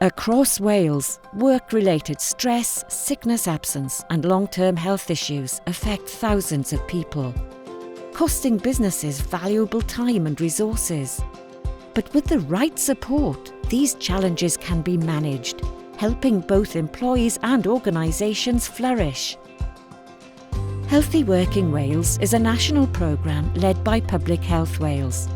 Across Wales, work-related stress, sickness absence and long-term health issues affect thousands of people, costing businesses valuable time and resources. But with the right support, these challenges can be managed, helping both employees and organisations flourish. Healthy Working Wales is a national programme led by Public Health Wales.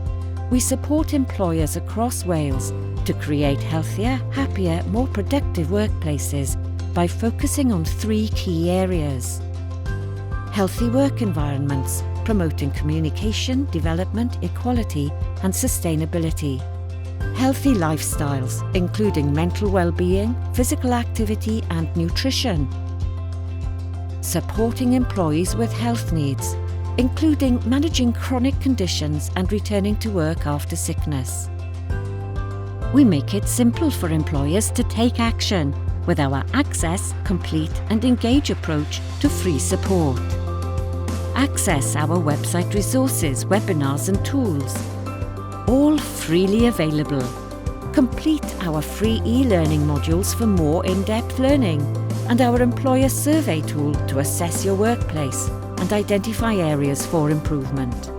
We support employers across Wales to create healthier, happier, more productive workplaces by focusing on 3 key areas. Healthy work environments, promoting communication, development, equality and sustainability. Healthy lifestyles, including mental well-being, physical activity and nutrition. Supporting employees with health needs, including managing chronic conditions and returning to work after sickness. We make it simple for employers to take action with our Access, Complete and Engage approach to free support. Access our website resources, webinars and tools, all freely available. Complete our free e-learning modules for more in-depth learning and our employer survey tool to assess your workplace and identify areas for improvement.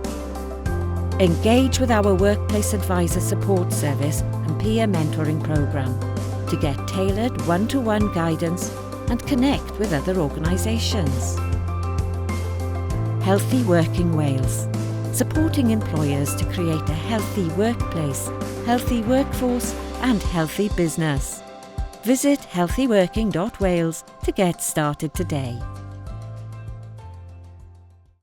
Engage with our Workplace Advisor Support Service and peer mentoring programme to get tailored one-to-one guidance and connect with other organisations. Healthy Working Wales, supporting employers to create a healthy workplace, healthy workforce and healthy business. Visit healthyworking.wales to get started today.